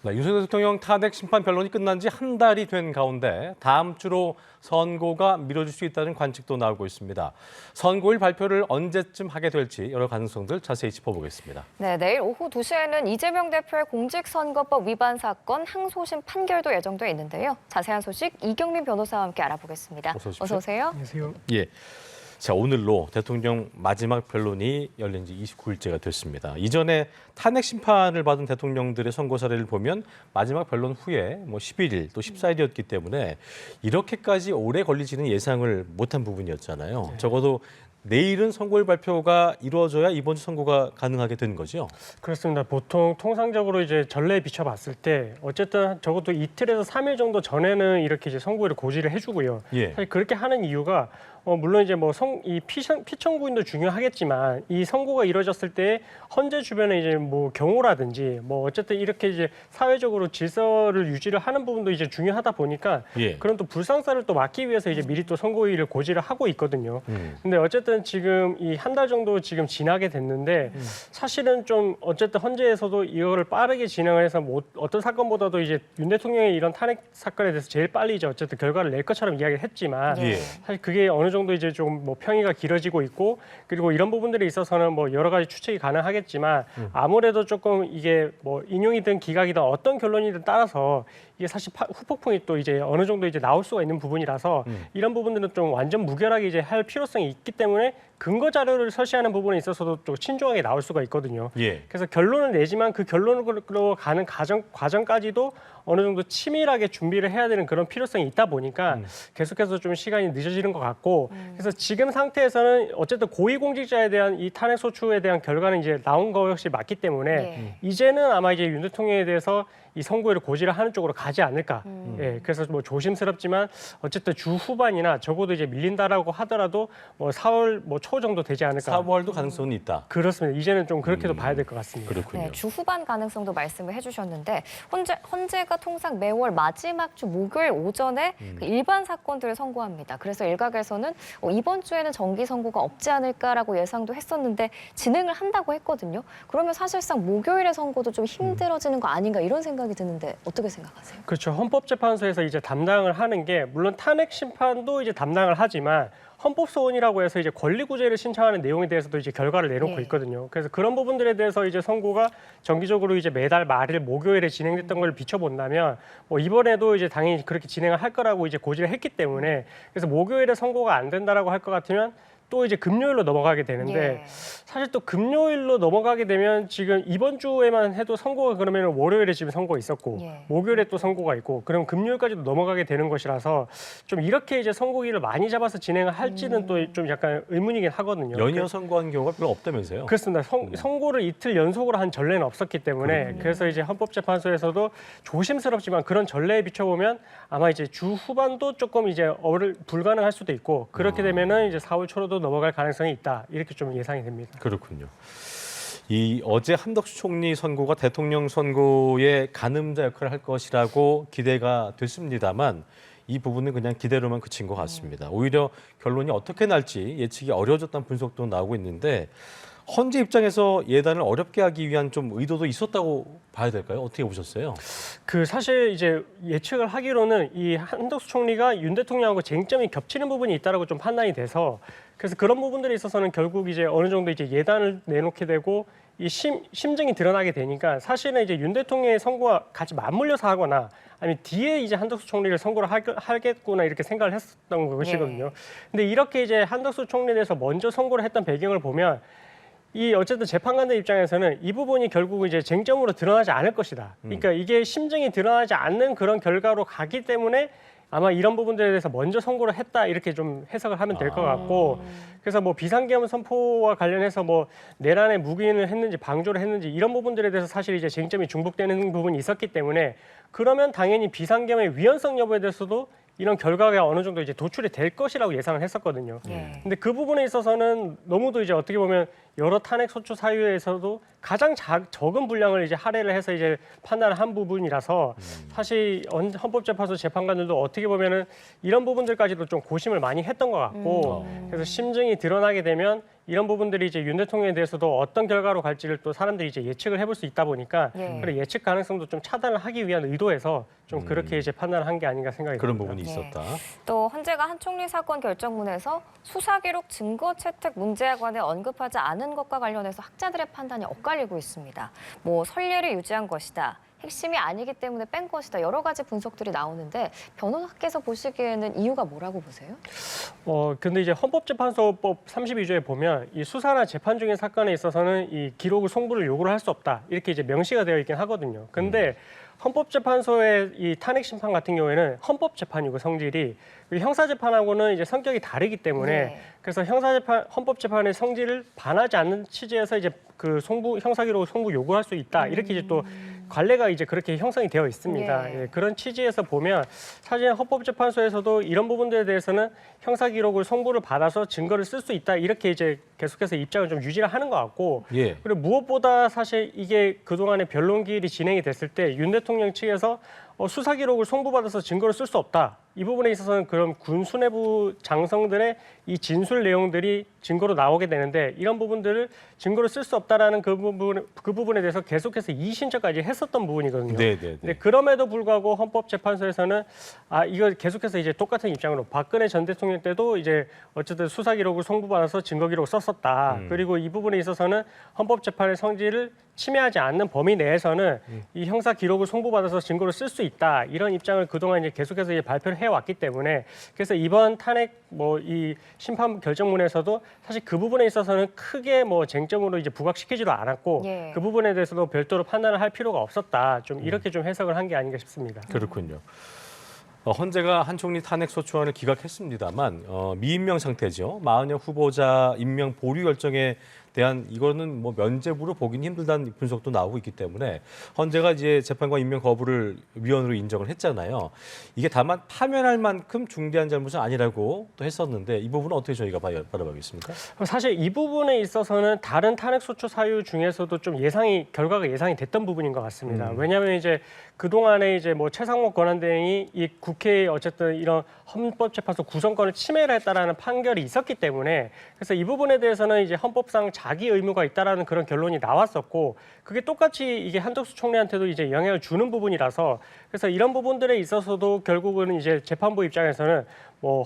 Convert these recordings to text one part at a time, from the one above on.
네, 윤석열 대통령 탄핵 심판 변론이 끝난 지 한 달이 된 가운데 다음 주로 선고가 미뤄질 수 있다는 관측도 나오고 있습니다. 선고일 발표를 언제쯤 하게 될지 여러 가능성들 자세히 짚어보겠습니다. 네, 내일 오후 2시에는 이재명 대표의 공직선거법 위반 사건 항소심 판결도 예정돼 있는데요. 자세한 소식 이경민 변호사와 함께 알아보겠습니다. 어서 오세요. 안녕하세요. 예. 자, 오늘로 대통령 마지막 변론이 열린 지 29일째가 됐습니다. 이전에 탄핵 심판을 받은 대통령들의 선고 사례를 보면 마지막 변론 후에 11일 또 14일이었기 때문에 이렇게까지 오래 걸리지는 예상을 못한 부분이었잖아요. 네. 적어도 내일은 선고일 발표가 이루어져야 이번 주 선고가 가능하게 된 거죠? 그렇습니다. 보통 통상적으로 이제 전례에 비춰봤을 때 어쨌든 적어도 이틀에서 3일 정도 전에는 이렇게 이제 선고일을 고지를 해주고요. 예. 사실 그렇게 하는 이유가 물론 이제 이 피청구인도 중요하겠지만 이 선고가 이루어졌을 때 헌재 주변에 이제 경호라든지 어쨌든 이렇게 이제 사회적으로 질서를 유지를 하는 부분도 이제 중요하다 보니까 예. 그런 또 불상사를 또 막기 위해서 이제 미리 또 선고일을 고지를 하고 있거든요. 근데 어쨌든 지금 이 한 달 정도 지금 지나게 됐는데 사실은 좀 어쨌든 헌재에서도 이거를 빠르게 진행을 해서 어떤 사건보다도 이제 윤 대통령의 이런 탄핵 사건에 대해서 제일 빨리 이제 어쨌든 결과를 낼 것처럼 이야기를 했지만 예. 사실 그게 어느 정도 이제 좀 평의가 길어지고 있고 그리고 이런 부분들에 있어서는 여러 가지 추측이 가능하겠지만 아무래도 조금 이게 인용이든 기각이든 어떤 결론이든 따라서 이게 사실 후폭풍이 또 이제 어느 정도 이제 나올 수가 있는 부분이라서 이런 부분들은 좀 완전 무결하게 이제 할 필요성이 있기 때문에 근거 자료를 설치하는 부분에 있어서도 또 신중하게 나올 수가 있거든요. 예. 그래서 결론을 내지만 그 결론으로 가는 과정까지도 어느 정도 치밀하게 준비를 해야 되는 그런 필요성이 있다 보니까 계속해서 좀 시간이 늦어지는 것 같고 그래서 지금 상태에서는 어쨌든 고위공직자에 대한 이 탄핵 소추에 대한 결과는 이제 나온 거 역시 맞기 때문에 이제는 아마 이제 윤 대통령에 대해서 이 선고일을 고지를 하는 쪽으로 가지 않을까. 예, 그래서 조심스럽지만 어쨌든 주 후반이나 적어도 이제 밀린다라고 하더라도 4월 초 정도 되지 않을까. 4월도 가능성은 있다. 그렇습니다. 이제는 좀 그렇게도 봐야 될 것 같습니다. 그렇군요. 네, 주 후반 가능성도 말씀을 해주셨는데 헌재가 통상 매월 마지막 주 목요일 오전에 그 일반 사건들을 선고합니다. 그래서 일각에서는 이번 주에는 정기 선고가 없지 않을까라고 예상도 했었는데 진행을 한다고 했거든요. 그러면 사실상 목요일의 선고도 좀 힘들어지는 거 아닌가 이런 생각이 드는데 어떻게 생각하세요? 그렇죠. 헌법재판소에서 이제 담당을 하는 게 물론 탄핵 심판도 이제 담당을 하지만 헌법소원이라고 해서 이제 권리구제를 신청하는 내용에 대해서도 이제 결과를 내놓고 있거든요. 그래서 그런 부분들에 대해서 이제 선고가 정기적으로 이제 매달 말일 목요일에 진행됐던 걸 비춰본다면 이번에도 이제 당연히 그렇게 진행을 할 거라고 이제 고지를 했기 때문에 그래서 목요일에 선고가 안 된다라고 할 것 같으면 또 이제 금요일로 넘어가게 되는데 사실 또 금요일로 넘어가게 되면 지금 이번 주에만 해도 선고가 그러면 월요일에 지금 선고가 있었고 목요일에 또 선고가 있고 그럼 금요일까지도 넘어가게 되는 것이라서 좀 이렇게 이제 선고일을 많이 잡아서 진행을 할지는 또 좀 약간 의문이긴 하거든요. 연이어 선고한 경우가 별로 없다면서요? 그렇습니다. 선고를 이틀 연속으로 한 전례는 없었기 때문에 그래서 이제 헌법재판소에서도 조심스럽지만 그런 전례에 비춰보면 아마 이제 주 후반도 조금 이제 불가능할 수도 있고 그렇게 되면은 이제 4월 초로도 넘어갈 가능성이 있다. 이렇게 좀 예상이 됩니다. 그렇군요. 이 어제 한덕수 총리 선고가 대통령 선고의 가늠자 역할을 할 것이라고 기대가 됐습니다만 이 부분은 그냥 기대로만 그친 것 같습니다. 오히려 결론이 어떻게 날지 예측이 어려워졌다는 분석도 나오고 있는데 헌재 입장에서 예단을 어렵게 하기 위한 좀 의도도 있었다고 봐야 될까요? 어떻게 보셨어요? 사실 이제 예측을 하기로는 이 한덕수 총리가 윤 대통령하고 쟁점이 겹치는 부분이 있다라고 좀 판단이 돼서 그래서 그런 부분들에 있어서는 결국 이제 어느 정도 이제 예단을 내놓게 되고 이 심증이 드러나게 되니까 사실은 이제 윤 대통령의 선고와 같이 맞물려서 하거나 아니면 뒤에 이제 한덕수 총리를 선고를 하겠구나 이렇게 생각을 했었던 것이거든요. 근데 이렇게 이제 한덕수 총리에 대해서 먼저 선고를 했던 배경을 보면 이 어쨌든 재판관들 입장에서는 이 부분이 결국 이제 쟁점으로 드러나지 않을 것이다. 그러니까 이게 심증이 드러나지 않는 그런 결과로 가기 때문에 아마 이런 부분들에 대해서 먼저 선고를 했다 이렇게 좀 해석을 하면 될 것 같고 그래서 비상계엄 선포와 관련해서 내란에 묵인을 했는지 방조를 했는지 이런 부분들에 대해서 사실 이제 쟁점이 중복되는 부분이 있었기 때문에 그러면 당연히 비상계엄의 위헌성 여부에 대해서도 이런 결과가 어느 정도 이제 도출이 될 것이라고 예상을 했었거든요. 근데 그 부분에 있어서는 너무도 이제 어떻게 보면 여러 탄핵 소추 사유에서도 가장 적은 분량을 이제 할애를 해서 이제 판단을 한 부분이라서 사실 헌법재판소 재판관들도 어떻게 보면은 이런 부분들까지도 좀 고심을 많이 했던 것 같고 그래서 심증이 드러나게 되면 이런 부분들이 이제 윤 대통령에 대해서도 어떤 결과로 갈지를 또 사람들이 이제 예측을 해볼 수 있다 보니까 그런 예측 가능성도 좀 차단을 하기 위한 의도에서 좀 그렇게 이제 판단을 한 게 아닌가 생각이 그런 듭니다. 부분이 있었다. 또 헌재가 한 총리 사건 결정문에서 수사 기록 증거 채택 문제에 관해 언급하지 않은 것과 관련해서 학자들의 판단이 엇갈리고 있습니다. 뭐 선례를 유지한 것이다. 핵심이 아니기 때문에 뺀 것이다. 여러 가지 분석들이 나오는데 변호사께서 보시기에는 이유가 뭐라고 보세요? 근데 이제 헌법재판소법 32조에 보면 이 수사나 재판 중인 사건에 있어서는 이 기록을 송부를 요구를 할 수 없다. 이렇게 이제 명시가 되어 있긴 하거든요. 근데 헌법재판소의 이 탄핵 심판 같은 경우에는 헌법재판이고 성질이 형사재판하고는 이제 성격이 다르기 때문에 그래서 헌법재판의 성질을 반하지 않는 취지에서 이제 그 형사기록 송부 요구할 수 있다. 이렇게 이제 또 관례가 이제 그렇게 형성이 되어 있습니다. 예, 그런 취지에서 보면 사실 헌법재판소에서도 이런 부분들에 대해서는 형사기록을 송부를 받아서 증거를 쓸 수 있다. 이렇게 이제 계속해서 입장을 좀 유지를 하는 것 같고 그리고 무엇보다 사실 이게 그동안의 변론기일이 진행이 됐을 때 윤 대통령 측에서 수사 기록을 송부받아서 증거를 쓸 수 없다. 이 부분에 있어서는 그런 군 수뇌부 장성들의 이 진술 내용들이 증거로 나오게 되는데 이런 부분들을 증거로 쓸 수 없다라는 그 부분에 대해서 계속해서 이의신청까지 했었던 부분이거든요. 근데 그럼에도 불구하고 헌법재판소에서는 이거 계속해서 이제 똑같은 입장으로 박근혜 전 대통령 때도 이제 어쨌든 수사 기록을 송부받아서 증거 기록을 썼었다. 그리고 이 부분에 있어서는 헌법재판의 성질을 침해하지 않는 범위 내에서는 이 형사 기록을 송부받아서 증거를 쓸 수 있다. 이런 입장을 그동안 이제 계속해서 이제 발표를 해왔기 때문에 그래서 이번 탄핵 이 심판 결정문에서도 사실 그 부분에 있어서는 크게 쟁점으로 이제 부각시키지도 않았고 그 부분에 대해서도 별도로 판단을 할 필요가 없었다. 좀 이렇게 좀 해석을 한 게 아닌가 싶습니다. 그렇군요. 헌재가 한 총리 탄핵 소추안을 기각했습니다만 미임명 상태죠. 마은영 후보자 임명 보류 결정에 대한 이거는 면죄부로 보기는 힘들다는 분석도 나오고 있기 때문에 헌재가 이제 재판관 임명 거부를 위헌으로 인정을 했잖아요. 이게 다만 파면할 만큼 중대한 잘못은 아니라고 또 했었는데 이 부분은 어떻게 저희가 바라보겠습니까? 사실 이 부분에 있어서는 다른 탄핵 소추 사유 중에서도 좀 결과가 예상이 됐던 부분인 것 같습니다. 왜냐하면 이제 그 동안에 이제 최상목 권한대행이 이 국회에 어쨌든 이런 헌법재판소 구성권을 침해를 했다라는 판결이 있었기 때문에 그래서 이 부분에 대해서는 이제 헌법상 자기 의무가 있다라는 그런 결론이 나왔었고 그게 똑같이 이게 한덕수 총리한테도 이제 영향을 주는 부분이라서 그래서 이런 부분들에 있어서도 결국은 이제 재판부 입장에서는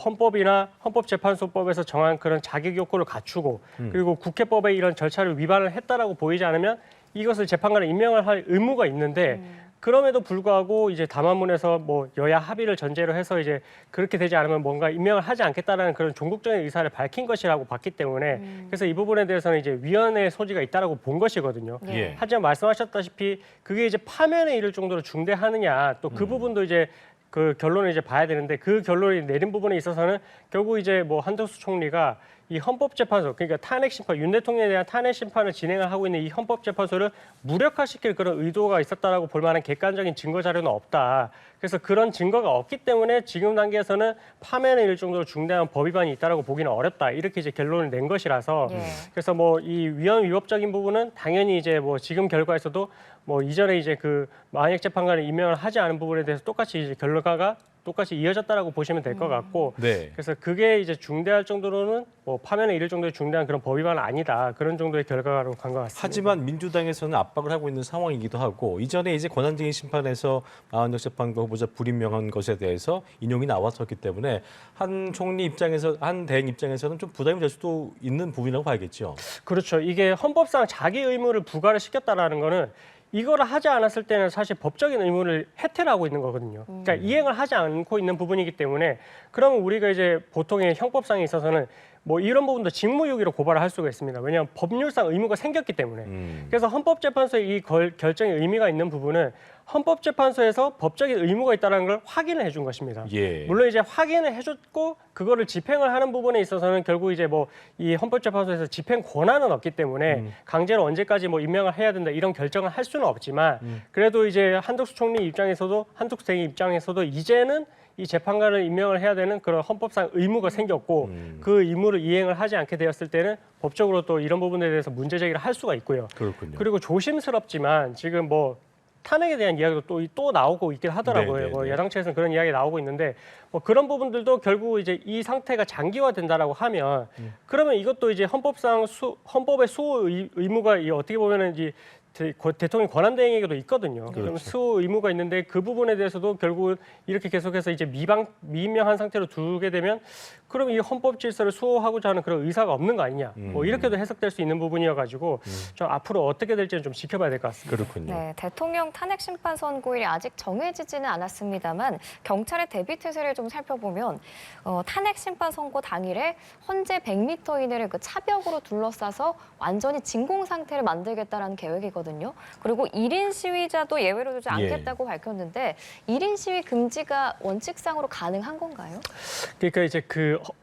헌법이나 헌법재판소법에서 정한 그런 자격 요건을 갖추고 그리고 국회법의 이런 절차를 위반을 했다라고 보이지 않으면 이것을 재판관에 임명을 할 의무가 있는데 그럼에도 불구하고 이제 담화문에서 여야 합의를 전제로 해서 이제 그렇게 되지 않으면 뭔가 임명을 하지 않겠다라는 그런 종국적인 의사를 밝힌 것이라고 봤기 때문에 그래서 이 부분에 대해서는 이제 위헌의 소지가 있다라고 본 것이거든요. 하지만 말씀하셨다시피 그게 이제 파면에 이를 정도로 중대하느냐 또 그 부분도 이제 그 결론을 이제 봐야 되는데 그 결론이 내린 부분에 있어서는 결국 이제 한덕수 총리가 이 헌법재판소 그러니까 탄핵 심판 윤 대통령에 대한 탄핵 심판을 진행을 하고 있는 이 헌법재판소를 무력화시킬 그런 의도가 있었다라고 볼 만한 객관적인 증거 자료는 없다. 그래서 그런 증거가 없기 때문에 지금 단계에서는 파면에 이를 정도로 중대한 법 위반이 있다라고 보기는 어렵다. 이렇게 이제 결론을 낸 것이라서 그래서 이 위헌 위법적인 부분은 당연히 이제 지금 결과에서도 이전에 이제 그 만약 재판관을 임명을 하지 않은 부분에 대해서 똑같이 이제 결과가 똑같이 이어졌다라고 보시면 될 것 같고 그래서 그게 이제 중대할 정도로는 파면에 이를 정도의 중대한 그런 법 위반은 아니다 그런 정도의 결과로 간 것 같습니다. 하지만 민주당에서는 압박을 하고 있는 상황이기도 하고 이전에 이제 권한쟁의 심판에서 마은영 재판관 후보자 불임명한 것에 대해서 인용이 나왔었기 때문에 한 총리 입장에서 한 대행 입장에서는 좀 부담이 될 수도 있는 부분이라고 봐야겠죠. 그렇죠. 이게 헌법상 자기 의무를 부과를 시켰다라는 거는 이거를 하지 않았을 때는 사실 법적인 의무를 해태를 하고 있는 거거든요. 그러니까 이행을 하지 않고 있는 부분이기 때문에 그러면 우리가 이제 보통의 형법상에 있어서는 이런 부분도 직무유기로 고발을 할 수가 있습니다. 왜냐하면 법률상 의무가 생겼기 때문에. 그래서 헌법재판소의 이 결정에 의미가 있는 부분은 헌법재판소에서 법적인 의무가 있다는 걸 확인을 해준 것입니다. 물론 이제 확인을 해줬고 그거를 집행을 하는 부분에 있어서는 결국 이제 이 헌법재판소에서 집행 권한은 없기 때문에 강제로 언제까지 임명을 해야 된다 이런 결정을 할 수는 없지만 그래도 이제 한덕수 총리 입장에서도 한덕수 대행 입장에서도 이제는 이 재판관을 임명을 해야 되는 그런 헌법상 의무가 생겼고 그 의무를 이행을 하지 않게 되었을 때는 법적으로 또 이런 부분에 대해서 문제 제기를 할 수가 있고요. 그렇군요. 그리고 조심스럽지만 지금 뭐 탄핵에 대한 이야기도 또 나오고 있긴 하더라고요. 네네네. 뭐 야당 측에서는 그런 이야기 나오고 있는데 뭐 그런 부분들도 결국 이제 이 상태가 장기화된다라고 하면 그러면 이것도 이제 헌법의 수호 의무가 이 어떻게 보면은 이제 대통령 권한 대행에게도 있거든요. 그럼 그렇죠. 수호 의무가 있는데 그 부분에 대해서도 결국은 이렇게 계속해서 이제 미임명한 상태로 두게 되면 그럼 이 헌법 질서를 수호하고자 하는 그런 의사가 없는 거 아니냐. 뭐 이렇게도 해석될 수 있는 부분이어가지고 좀 앞으로 어떻게 될지는 좀 지켜봐야 될 것 같습니다. 그렇군요. 네, 대통령 탄핵 심판 선고일이 아직 정해지지는 않았습니다만 경찰의 대비 태세를 좀 살펴보면 탄핵 심판 선고 당일에 헌재 100m 이내를 그 차벽으로 둘러싸서 완전히 진공 상태를 만들겠다라는 계획이거든요. 그리고 1인 시위자도 예외로 두지 않겠다고 밝혔는데 1인 시위 금지가 원칙상으로 가능한 건가요? 그러니까 이제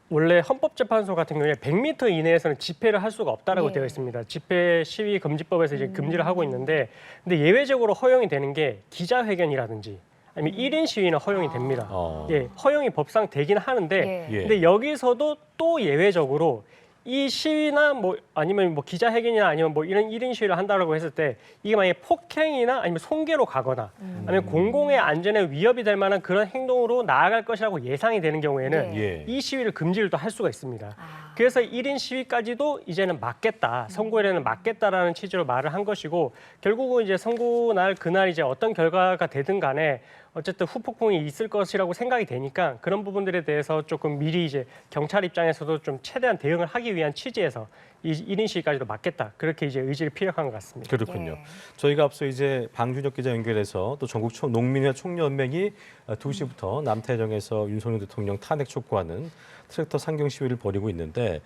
원래 헌법재판소 같은 경우에 100m 이내에서는 집회를 할 수가 없다라고 예. 되어 있습니다. 집회 시위 금지법에서 이제 금지를 하고 있는데 근데 예외적으로 허용이 되는 게 기자회견이라든지 아니면 1인 시위는 허용이 됩니다. 예, 허용이 법상 되긴 하는데 예. 근데 여기서도 또 예외적으로 이 시위나 뭐 아니면 뭐 기자회견이나 아니면 뭐 이런 1인 시위를 한다라고 했을 때 이게 만약에 폭행이나 아니면 손괴로 가거나 아니면 공공의 안전에 위협이 될 만한 그런 행동으로 나아갈 것이라고 예상이 되는 경우에는 예. 이 시위를 금지를 또 할 수가 있습니다. 아. 그래서 1인 시위까지도 이제는 막겠다, 선고일에는 막겠다라는 취지로 말을 한 것이고 결국은 이제 선고 날 그날 이제 어떤 결과가 되든 간에 어쨌든 후폭풍이 있을 것이라고 생각이 되니까 그런 부분들에 대해서 조금 미리 이제 경찰 입장에서도 좀 최대한 대응을 하기 위한 취지에서 이 1인 시위까지도 막겠다. 그렇게 이제 의지를 피력한 것 같습니다. 그렇군요. 예. 저희가 앞서 이제 방준혁 기자 연결해서 또 전국 농민회 총연맹이 2시부터 남태정에서 윤석열 대통령 탄핵 촉구하는 트랙터 상경 시위를 벌이고 있는데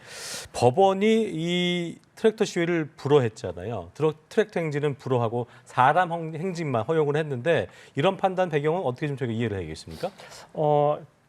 법원이 이 트랙터 시위를 불허했잖아요. 트랙터 행진은 불허하고 사람 행진만 허용을 했는데 이런 판단 배경은 어떻게 좀 저희가 이해를 해야겠습니까?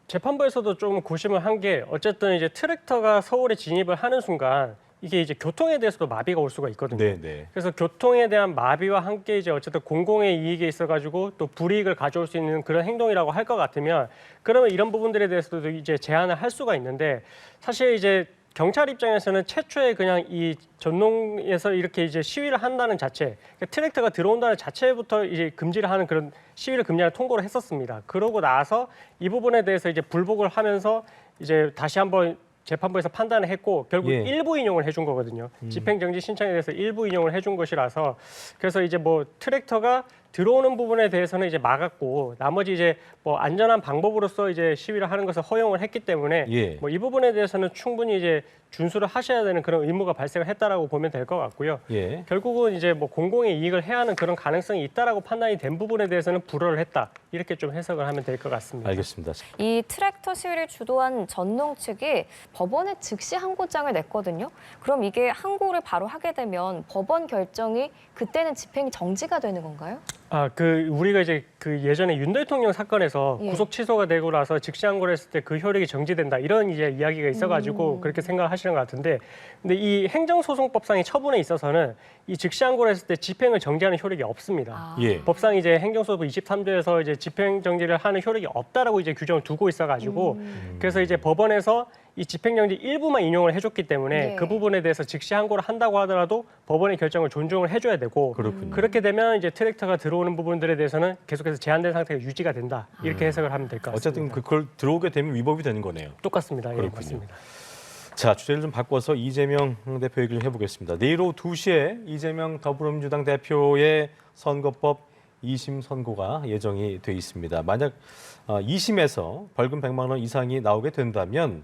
재판부에서도 좀 고심을 한 게 어쨌든 이제 트랙터가 서울에 진입을 하는 순간 이게 이제 교통에 대해서도 마비가 올 수가 있거든요. 네. 그래서 교통에 대한 마비와 함께 이제 어쨌든 공공의 이익에 있어가지고 또 불이익을 가져올 수 있는 그런 행동이라고 할 것 같으면 그러면 이런 부분들에 대해서도 이제 제한을 할 수가 있는데 사실 이제 경찰 입장에서는 최초에 그냥 이 전농에서 이렇게 이제 시위를 한다는 자체, 그러니까 트랙터가 들어온다는 자체부터 이제 금지를 하는 그런 시위를 금지하는 통고를 했었습니다. 그러고 나서 이 부분에 대해서 이제 불복을 하면서 이제 다시 한번 재판부에서 판단을 했고 결국 예. 일부 인용을 해준 거거든요. 집행정지 신청에 대해서 일부 인용을 해준 것이라서 그래서 이제 뭐 트랙터가 들어오는 부분에 대해서는 이제 막았고 나머지 이제 뭐 안전한 방법으로서 이제 시위를 하는 것을 허용을 했기 때문에 예. 뭐 이 부분에 대해서는 충분히 이제 준수를 하셔야 되는 그런 의무가 발생을 했다라고 보면 될 것 같고요. 예. 결국은 이제 뭐 공공의 이익을 해야 하는 그런 가능성이 있다라고 판단이 된 부분에 대해서는 불허를 했다 이렇게 좀 해석을 하면 될 것 같습니다. 알겠습니다. 이 트랙터 시위를 주도한 전농 측이 법원에 즉시 항고장을 냈거든요. 그럼 이게 항고를 바로 하게 되면 법원 결정이 그때는 집행이 정지가 되는 건가요? 우리가 이제 예전에 윤 대통령 사건에서 예. 구속 취소가 되고 나서 즉시 항고를 했을 때 그 효력이 정지된다 이런 이제 이야기가 있어가지고 그렇게 생각하시는 것 같은데, 근데 이 행정소송법상의 처분에 있어서는 이 즉시 항고를 했을 때 집행을 정지하는 효력이 없습니다. 예. 법상 이제 행정소송법 23조에서 이제 집행 정지를 하는 효력이 없다라고 이제 규정을 두고 있어가지고 그래서 이제 법원에서 이 집행정지 일부만 인용을 해줬기 때문에 네. 그 부분에 대해서 즉시 항고를 한다고 하더라도 법원의 결정을 존중을 해줘야 되고 그렇군요. 그렇게 되면 이제 트랙터가 들어오는 부분들에 대해서는 계속해서 제한된 상태가 유지가 된다 이렇게 해석을 하면 될 것 같습니다. 어쨌든 그걸 들어오게 되면 위법이 되는 거네요. 똑같습니다. 예, 그렇군요. 맞습니다. 자, 주제를 좀 바꿔서 이재명 대표 얘기를 해보겠습니다. 내일 오후 2시에 이재명 더불어민주당 대표의 선거법 2심 선고가 예정이 돼 있습니다. 만약 2심에서 벌금 100만 원 이상이 나오게 된다면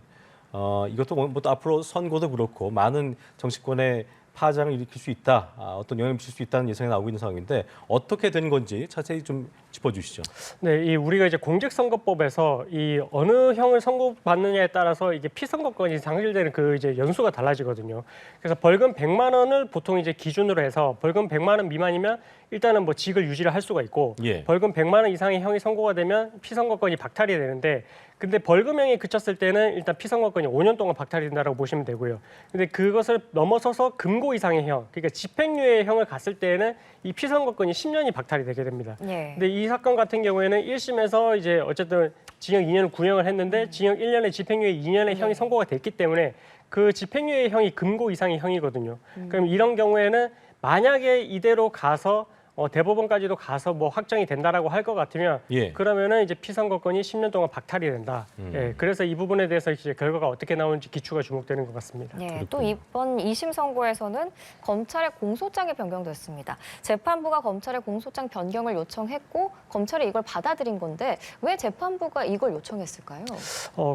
이것도 뭐 앞으로 선거도 그렇고 많은 정치권의 파장을 일으킬 수 있다, 어떤 영향을 미칠 수 있다는 예상이 나오고 있는 상황인데 어떻게 된 건지 자세히 좀 짚어주시죠. 네, 우리가 이제 공직선거법에서 이 어느 형을 선고받느냐에 따라서 이게 피선거권이 상실되는 그 이제 연수가 달라지거든요. 그래서 벌금 100만 원을 보통 이제 기준으로 해서 벌금 100만 원 미만이면 일단은 뭐 직을 유지를 할 수가 있고 예. 벌금 100만 원 이상의 형이 선고가 되면 피선거권이 박탈이 되는데 근데 벌금형이 그쳤을 때는 일단 피선거권이 5년 동안 박탈이 된다고 보시면 되고요. 근데 그것을 넘어서서 금고 이상의 형, 그러니까 집행유예 형을 갔을 때는 이 피선거권이 10년이 박탈이 되게 됩니다. 예. 근데 이 사건 같은 경우에는 1심에서 이제 어쨌든 징역 2년을 구형을 했는데 징역 1년에 집행유예 2년의 형이 선고가 됐기 때문에 그 집행유예 형이 금고 이상의 형이거든요. 그럼 이런 경우에는 만약에 이대로 가서 대법원까지도 가서 뭐 확정이 된다라고 할 것 같으면 예. 그러면은 이제 피선거권이 10년 동안 박탈이 된다. 예, 그래서 이 부분에 대해서 이제 결과가 어떻게 나오는지 기추가 주목되는 것 같습니다. 네, 또 이번 2심 선고에서는 검찰의 공소장이 변경됐습니다. 재판부가 검찰의 공소장 변경을 요청했고 검찰이 이걸 받아들인 건데 왜 재판부가 이걸 요청했을까요?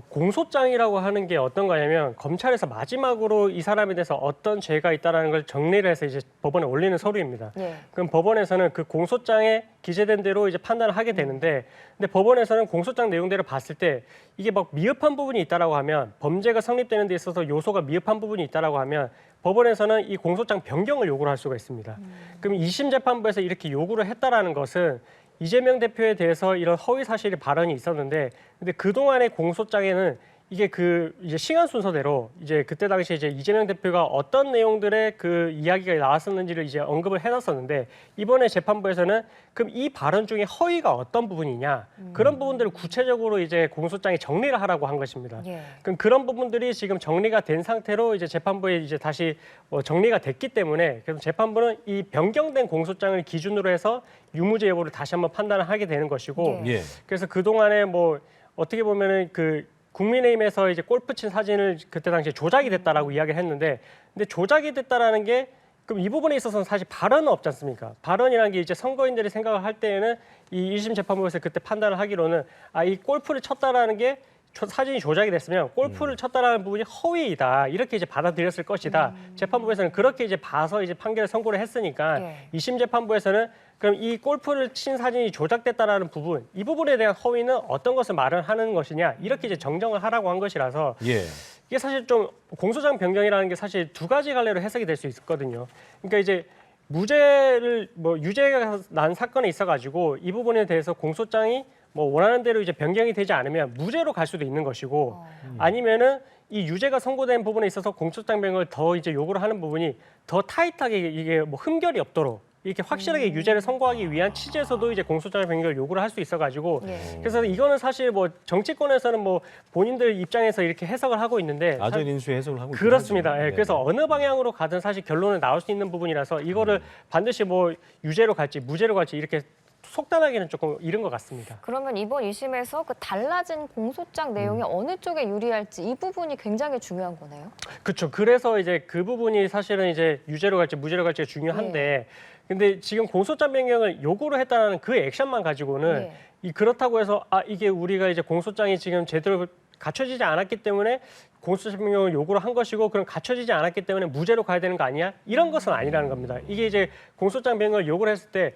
공소장이라고 하는 게 어떤 거냐면 검찰에서 마지막으로 이 사람에 대해서 어떤 죄가 있다라는 걸 정리를 해서 이제 법원에 올리는 서류입니다. 예. 그럼 법원에서는 그 공소장에 기재된 대로 이제 판단을 하게 되는데, 근데 법원에서는 공소장 내용대로 봤을 때 이게 막 미흡한 부분이 있다라고 하면 범죄가 성립되는 데 있어서 요소가 미흡한 부분이 있다라고 하면 법원에서는 이 공소장 변경을 요구를 할 수가 있습니다. 그럼 2심 재판부에서 이렇게 요구를 했다라는 것은 이재명 대표에 대해서 이런 허위 사실이 발언이 있었는데, 근데 그 동안의 공소장에는 이게 그 이제 시간 순서대로 이제 그때 당시에 이제 이재명 대표가 어떤 내용들의 그 이야기가 나왔었는지를 이제 언급을 해놨었는데 이번에 재판부에서는 그럼 이 발언 중에 허위가 어떤 부분이냐 그런 부분들을 구체적으로 이제 공소장에 정리를 하라고 한 것입니다. 예. 그럼 그런 부분들이 지금 정리가 된 상태로 이제 재판부에 이제 다시 정리가 됐기 때문에 그럼 재판부는 이 변경된 공소장을 기준으로 해서 유무죄 여부를 다시 한번 판단을 하게 되는 것이고 예. 예. 그래서 그 동안에 뭐 어떻게 보면은 그 국민의힘에서 이제 골프 친 사진을 그때 당시에 조작이 됐다라고 이야기를 했는데, 근데 조작이 됐다라는 게 그럼 이 부분에 있어서는 사실 발언은 없지 않습니까? 발언이라는 게 이제 선거인들이 생각을 할 때에는 이 1심 재판부에서 그때 판단을 하기로는 이 골프를 쳤다라는 게 사진이 조작이 됐으면 골프를 쳤다라는 부분이 허위이다 이렇게 이제 받아들였을 것이다. 재판부에서는 그렇게 이제 봐서 이제 판결을 선고를 했으니까 예. 2심 재판부에서는 그럼 이 골프를 친 사진이 조작됐다라는 부분, 이 부분에 대한 허위는 어떤 것을 말을 하는 것이냐 이렇게 이제 정정을 하라고 한 것이라서 예. 이게 사실 좀 공소장 변경이라는 게 사실 두 가지 갈래로 해석이 될 수 있거든요. 그러니까 이제 무죄를 뭐 유죄가 난 사건에 있어가지고 이 부분에 대해서 공소장이 뭐 원하는 대로 이제 변경이 되지 않으면 무죄로 갈 수도 있는 것이고 아니면은 이 유죄가 선고된 부분에 있어서 공소장 변경을 더 이제 요구를 하는 부분이 더 타이트하게 이게 뭐 흠결이 없도록 이렇게 확실하게 유죄를 선고하기 위한 취지에서도 이제 공소장 변경을 요구를 할 수 있어가지고 예. 그래서 이거는 사실 뭐 정치권에서는 뭐 본인들 입장에서 이렇게 해석을 하고 있는데 아전 인수의 해석을 하고 있긴 그렇습니다. 하죠. 예, 네. 그래서 어느 방향으로 가든 사실 결론은 나올 수 있는 부분이라서 이거를 반드시 뭐 유죄로 갈지 무죄로 갈지 이렇게 속단하기는 조금 이른 것 같습니다. 그러면 이번 2심에서 그 달라진 공소장 내용이 어느 쪽에 유리할지 이 부분이 굉장히 중요한 거네요. 그렇죠. 그래서 이제 그 부분이 사실은 이제 유죄로 갈지 무죄로 갈지가 중요한데, 근데 지금 공소장 변경을 요구를 했다는 그 액션만 가지고는 네. 이 그렇다고 해서 이게 우리가 이제 공소장이 지금 제대로 갖춰지지 않았기 때문에 공소장 변경을 요구를 한 것이고 그럼 갖춰지지 않았기 때문에 무죄로 가야 되는 거 아니야? 이런 것은 아니라는 겁니다. 이게 이제 공소장 변경을 요구를 했을 때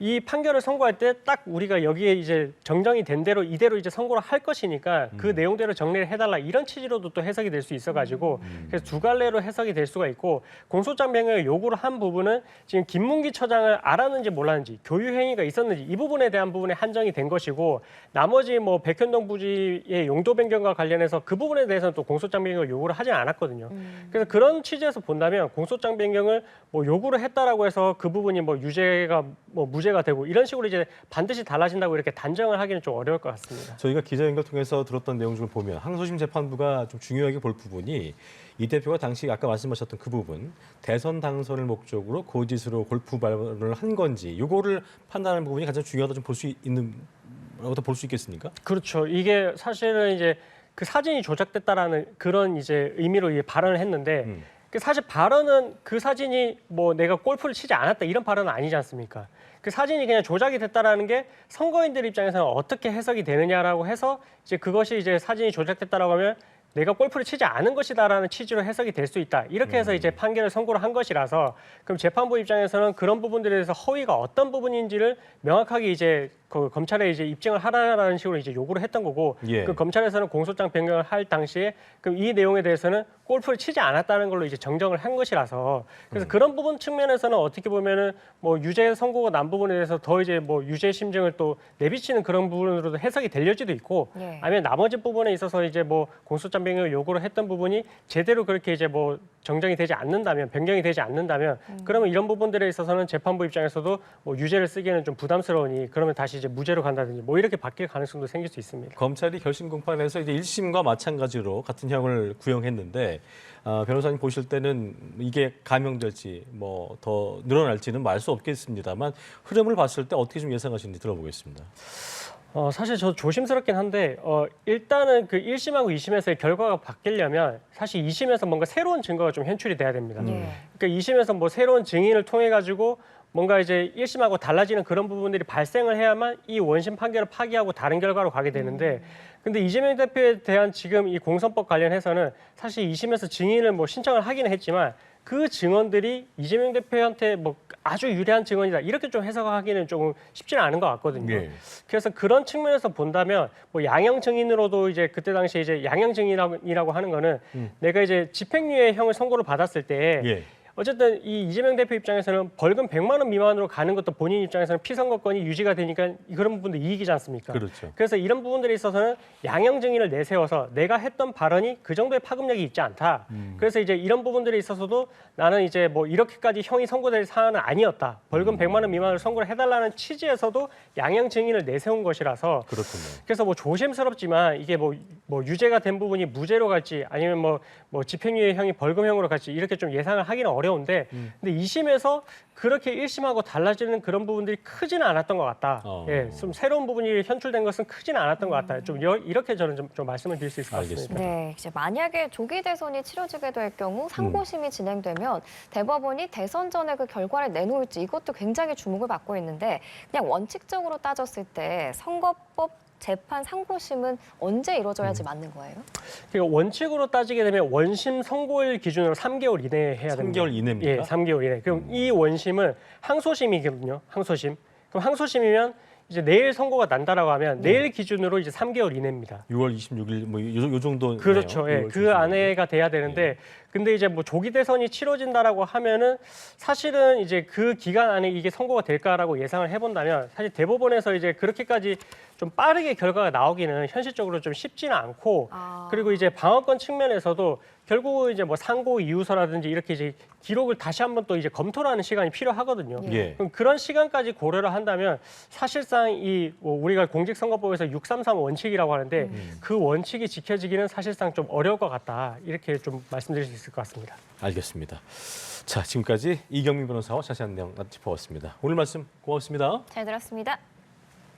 이 판결을 선고할 때 딱 우리가 여기에 이제 정정이 된 대로 이대로 이제 선고를 할 것이니까 그 내용대로 정리를 해달라 이런 취지로도 또 해석이 될 수 있어가지고 그래서 두 갈래로 해석이 될 수가 있고 공소장 변경을 요구를 한 부분은 지금 김문기 처장을 알았는지 몰랐는지 교유 행위가 있었는지 이 부분에 대한 부분에 한정이 된 것이고 나머지 뭐 백현동 부지의 용도 변경과 관련해서 그 부분에 대해서는 또 공소장 변경을 요구를 하지 않았거든요. 그래서 그런 취지에서 본다면 공소장 변경을 뭐 요구를 했다라고 해서 그 부분이 뭐 유죄가 뭐 무죄가 되고 이런 식으로 이제 반드시 달라진다고 이렇게 단정을 하기는 좀 어려울 것 같습니다. 저희가 기자연결 통해서 들었던 내용 중을 보면 항소심 재판부가 좀 중요하게 볼 부분이 이 대표가 당시 아까 말씀하셨던 그 부분 대선 당선을 목적으로 거짓으로 골프 발언을 한 건지 이거를 판단하는 부분이 가장 중요하다 좀 볼 수 있는 라고 볼 수 있겠습니까? 그렇죠. 이게 사실은 이제 그 사진이 조작됐다라는 그런 이제 의미로 이제 발언을 했는데 그 사실 발언은 그 사진이 뭐 내가 골프를 치지 않았다 이런 발언은 아니지 않습니까? 그 사진이 그냥 조작이 됐다라는 게 선거인들 입장에서는 어떻게 해석이 되느냐라고 해서 이제 그것이 이제 사진이 조작됐다라고 하면 내가 골프를 치지 않은 것이다라는 취지로 해석이 될 수 있다. 이렇게 해서 이제 판결을 선고를 한 것이라서 그럼 재판부 입장에서는 그런 부분들에 대해서 허위가 어떤 부분인지를 명확하게 이제 그 검찰에 이제 입증을 하라라는 식으로 이제 요구를 했던 거고 예. 그 검찰에서는 공소장 변경을 할 당시에 그럼 이 내용에 대해서는 골프를 치지 않았다는 걸로 이제 정정을 한 것이라서 그래서 그런 부분 측면에서는 어떻게 보면은 뭐 유죄 선고가 난 부분에 대해서 더 이제 뭐 유죄 심증을 또 내비치는 그런 부분으로도 해석이 될 여지도 있고 예. 아니면 나머지 부분에 있어서 이제 뭐 공소장 변경을 요구를 했던 부분이 제대로 그렇게 이제 뭐 정정이 되지 않는다면 변경이 되지 않는다면 그러면 이런 부분들에 있어서는 재판부 입장에서도 뭐 유죄를 쓰기에는 좀 부담스러우니 그러면 다시 이제 무죄로 간다든지 뭐 이렇게 바뀔 가능성도 생길 수 있습니다. 검찰이 결심 공판에서 이제 1심과 마찬가지로 같은 형을 구형했는데 변호사님 보실 때는 이게 감형될지 뭐 더 늘어날지는 말 수 없겠습니다만 흐름을 봤을 때 어떻게 좀 예상하시는지 들어보겠습니다. 사실 저 조심스럽긴 한데 일단은 그 1심하고 2심에서의 결과가 바뀌려면 사실 2심에서 뭔가 새로운 증거가 좀 현출이 돼야 됩니다. 예. 그러니까 2심에서 뭐 새로운 증인을 통해 가지고 뭔가 이제 1심하고 달라지는 그런 부분들이 발생을 해야만 이 원심 판결을 파기하고 다른 결과로 가게 되는데 근데 이재명 대표에 대한 지금 이 공선법 관련해서는 사실 2심에서 증인을 뭐 신청을 하기는 했지만 그 증언들이 이재명 대표한테 뭐 아주 유리한 증언이다 이렇게 좀 해석하기는 조금 쉽지는 않은 것 같거든요. 예. 그래서 그런 측면에서 본다면 뭐 양형 증인으로도 이제 그때 당시에 이제 양형 증인이라고 하는 거는 내가 이제 집행유예 형을 선고를 받았을 때 예. 어쨌든 이 이재명 대표 입장에서는 벌금 100만 원 미만으로 가는 것도 본인 입장에서는 피선거권이 유지가 되니까 그런 부분도 이익이지 않습니까? 그렇죠. 그래서 이런 부분들에 있어서는 양형 증인을 내세워서 내가 했던 발언이 그 정도의 파급력이 있지 않다. 그래서 이제 이런 부분들에 있어서도 나는 이제 뭐 이렇게까지 형이 선고될 사안은 아니었다. 벌금 100만 원 미만으로 선고를 해달라는 취지에서도 양형 증인을 내세운 것이라서 그렇군요. 그래서 뭐 조심스럽지만 이게 뭐 유죄가 된 부분이 무죄로 갈지 아니면 뭐 집행유예형이 벌금형으로 갈지 이렇게 좀 예상을 하기는 어려운데 근데 2심에서 그렇게 1심하고 달라지는 그런 부분들이 크지는 않았던 것 같다. 예, 좀 새로운 부분이 현출된 것은 크지는 않았던 것 같다. 좀 이렇게 저는 좀 말씀을 드릴 수 있을 것 같습니다. 네, 이제 만약에 조기 대선이 치러지게 될 경우 상고심이 진행되면 대법원이 대선 전에 그 결과를 내놓을지 이것도 굉장히 주목을 받고 있는데 그냥 원칙적으로 따졌을 때 선거법 재판 상고심은 언제 이루어져야지 맞는 거예요? 그러니까 원칙으로 따지게 되면 원심 선고일 기준으로 3개월 이내에 해야 됩니다. 3개월 이내입니까? 예, 3개월 이내. 그럼 이 원심은 항소심이거든요. 항소심. 그럼 항소심이면 이제 내일 선고가 난다라고 하면 내일 기준으로 이제 3개월 이내입니다. 6월 26일 뭐 요 정도. 그렇죠. 예, 그 안에가 돼야 되는데 근데 이제 뭐 조기 대선이 치러진다라고 하면은 사실은 이제 그 기간 안에 이게 선고가 될까라고 예상을 해본다면 사실 대법원에서 이제 그렇게까지 좀 빠르게 결과가 나오기는 현실적으로 좀 쉽지는 않고 그리고 이제 방어권 측면에서도 결국 이제 뭐 상고 이유서라든지 이렇게 이제 기록을 다시 한번 또 이제 검토를 하는 시간이 필요하거든요. 예. 그럼 그런 시간까지 고려를 한다면 사실상 뭐 우리가 공직선거법에서 633 원칙이라고 하는데 그 원칙이 지켜지기는 사실상 좀 어려울 것 같다. 이렇게 좀 말씀드릴 수 있을 것 같습니다. 알겠습니다. 자, 지금까지 이경민 변호사와 자세한 내용 짚어봤습니다. 오늘 말씀 고맙습니다. 잘 들었습니다.